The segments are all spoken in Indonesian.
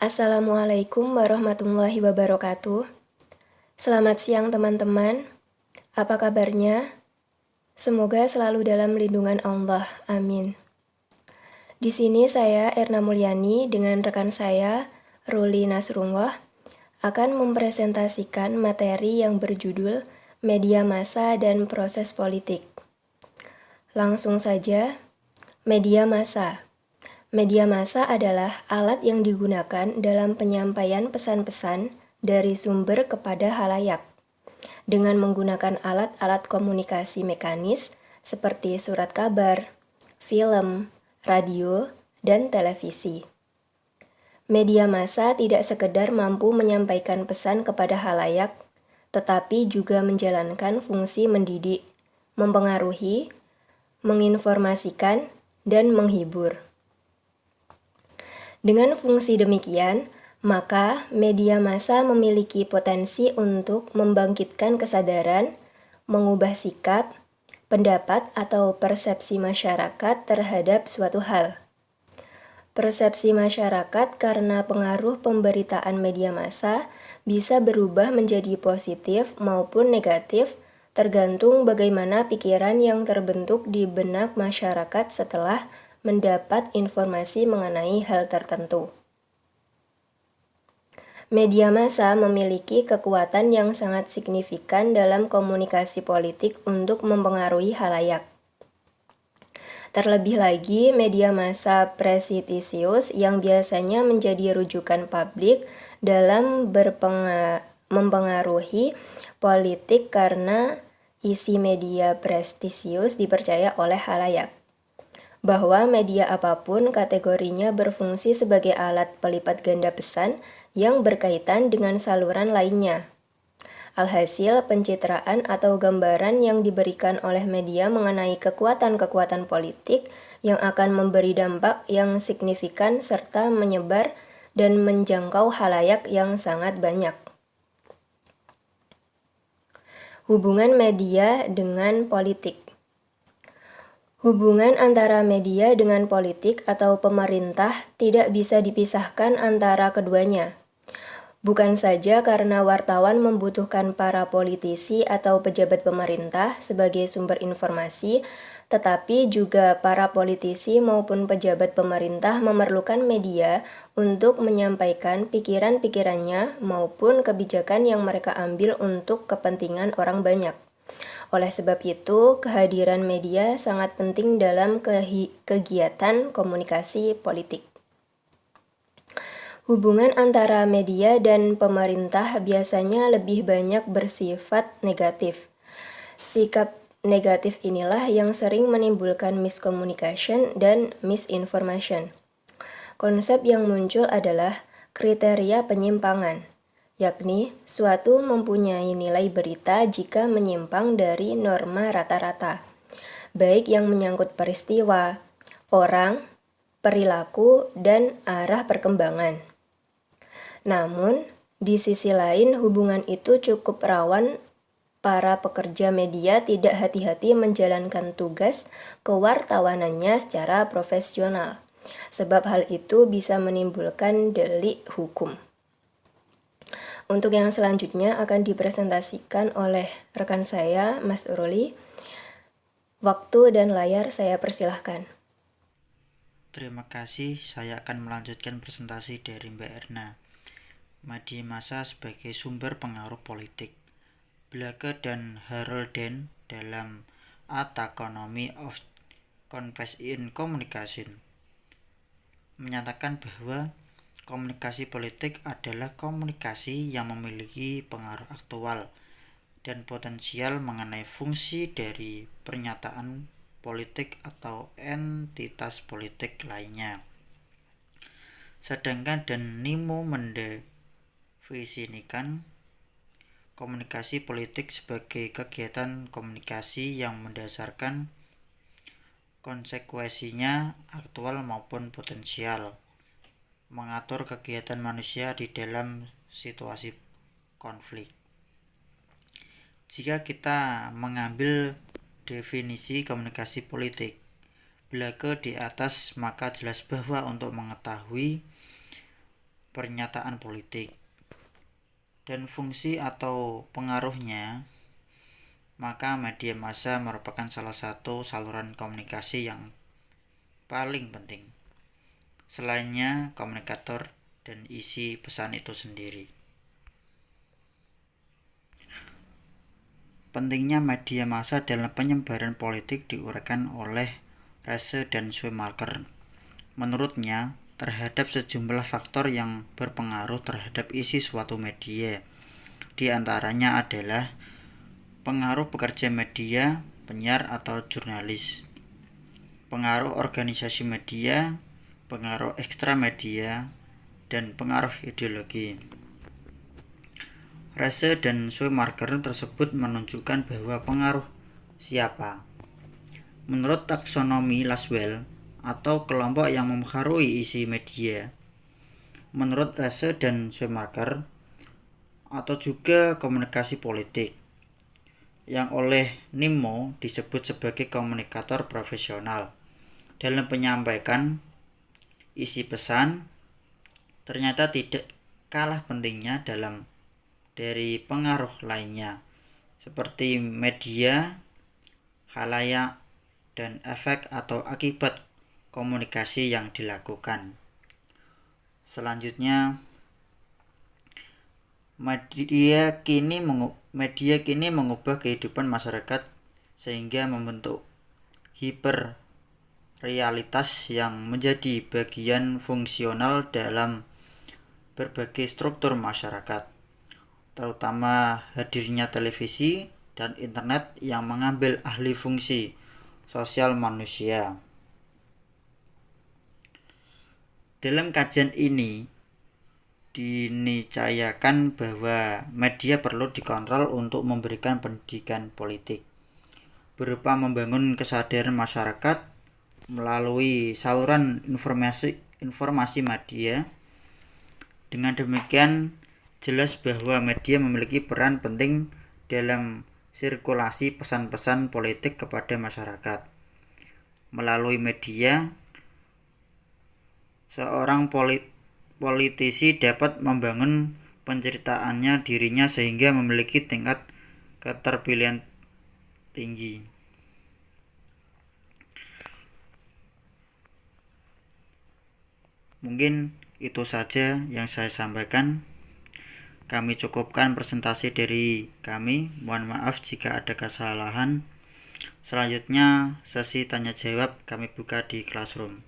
Assalamualaikum warahmatullahi wabarakatuh. Selamat siang teman-teman. Apa kabarnya? Semoga selalu dalam lindungan Allah. Amin. Di sini saya Erna Mulyani dengan rekan saya Ruli Nasrullah akan mempresentasikan materi yang berjudul Media Massa dan Proses Politik. Langsung saja, media massa. Media massa adalah alat yang digunakan dalam penyampaian pesan-pesan dari sumber kepada halayak dengan menggunakan alat-alat komunikasi mekanis seperti surat kabar, film, radio, dan televisi. Media massa tidak sekedar mampu menyampaikan pesan kepada halayak, tetapi juga menjalankan fungsi mendidik, mempengaruhi, menginformasikan, dan menghibur. Dengan fungsi demikian, maka media massa memiliki potensi untuk membangkitkan kesadaran, mengubah sikap, pendapat atau persepsi masyarakat terhadap suatu hal. Persepsi masyarakat karena pengaruh pemberitaan media massa bisa berubah menjadi positif maupun negatif, tergantung bagaimana pikiran yang terbentuk di benak masyarakat setelah mendapat informasi mengenai hal tertentu. Media massa memiliki kekuatan yang sangat signifikan dalam komunikasi politik untuk mempengaruhi halayak. Terlebih lagi, media massa presitisius yang biasanya menjadi rujukan publik dalam mempengaruhi politik karena isi media prestisius dipercaya oleh halayak. Bahwa media apapun kategorinya berfungsi sebagai alat pelipat ganda pesan yang berkaitan dengan saluran lainnya. Alhasil, pencitraan atau gambaran yang diberikan oleh media mengenai kekuatan-kekuatan politik yang akan memberi dampak yang signifikan serta menyebar dan menjangkau halayak yang sangat banyak. Hubungan media dengan politik. Hubungan antara media dengan politik atau pemerintah tidak bisa dipisahkan antara keduanya. Bukan saja karena wartawan membutuhkan para politisi atau pejabat pemerintah sebagai sumber informasi, tetapi juga para politisi maupun pejabat pemerintah memerlukan media untuk menyampaikan pikiran-pikirannya maupun kebijakan yang mereka ambil untuk kepentingan orang banyak. Oleh sebab itu, kehadiran media sangat penting dalam kegiatan komunikasi politik. Hubungan antara media dan pemerintah biasanya lebih banyak bersifat negatif. Sikap negatif inilah yang sering menimbulkan miscommunication dan misinformation. Konsep yang muncul adalah kriteria penyimpangan, yakni suatu mempunyai nilai berita jika menyimpang dari norma rata-rata, baik yang menyangkut peristiwa, orang, perilaku, dan arah perkembangan. Namun, di sisi lain hubungan itu cukup rawan para pekerja media tidak hati-hati menjalankan tugas kewartawanannya secara profesional, sebab hal itu bisa menimbulkan delik hukum. Untuk yang selanjutnya akan dipresentasikan oleh rekan saya, Mas Ruli. Waktu dan layar saya persilahkan. Terima kasih, saya akan melanjutkan presentasi dari Mbak Erna. Media massa sebagai sumber pengaruh politik. Blake dan Harolden dalam A Taxonomy of Concepts in Communication menyatakan bahwa komunikasi politik adalah komunikasi yang memiliki pengaruh aktual dan potensial mengenai fungsi dari pernyataan politik atau entitas politik lainnya. Sedangkan dan Nimo mendefinisikan komunikasi politik sebagai kegiatan komunikasi yang mendasarkan konsekuensinya aktual maupun potensial, mengatur kegiatan manusia di dalam situasi konflik. Jika kita mengambil definisi komunikasi politik Blake di atas, maka jelas bahwa untuk mengetahui pernyataan politik. Dan fungsi atau pengaruhnya, maka media massa merupakan salah satu saluran komunikasi yang paling penting. Selainnya komunikator dan isi pesan itu sendiri. Pentingnya media massa dalam penyebaran politik diuraikan oleh Rase dan Schumacher. Menurutnya, terhadap sejumlah faktor yang berpengaruh terhadap isi suatu media. Di antaranya adalah pengaruh pekerja media, penyiar atau jurnalis, pengaruh organisasi media, pengaruh ekstra media, dan pengaruh ideologi. Rase dan Schumacher tersebut menunjukkan bahwa pengaruh siapa. Menurut taksonomi Laswell atau kelompok yang mempengaruhi isi media, menurut Rase dan Schumacher atau juga komunikasi politik, yang oleh Nimmo disebut sebagai komunikator profesional dalam menyampaikan isi pesan, ternyata tidak kalah pentingnya dari pengaruh lainnya seperti media, khalayak, dan efek atau akibat komunikasi yang dilakukan. Selanjutnya, media kini mengubah kehidupan masyarakat sehingga membentuk hiperrealitas yang menjadi bagian fungsional dalam berbagai struktur masyarakat, terutama hadirnya televisi dan internet yang mengambil alih fungsi sosial manusia. Dalam kajian ini dinicayakan bahwa media perlu dikontrol untuk memberikan pendidikan politik berupa membangun kesadaran masyarakat melalui saluran informasi media. Dengan demikian, jelas bahwa media memiliki peran penting dalam sirkulasi pesan-pesan politik kepada masyarakat. Melalui media, seorang politisi dapat membangun penceritaannya dirinya sehingga memiliki tingkat keterpilihan tinggi. Mungkin itu saja yang saya sampaikan. Kami cukupkan presentasi dari kami. Mohon maaf jika ada kesalahan. Selanjutnya sesi tanya jawab kami buka di Classroom.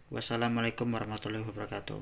Wassalamualaikum warahmatullahi wabarakatuh.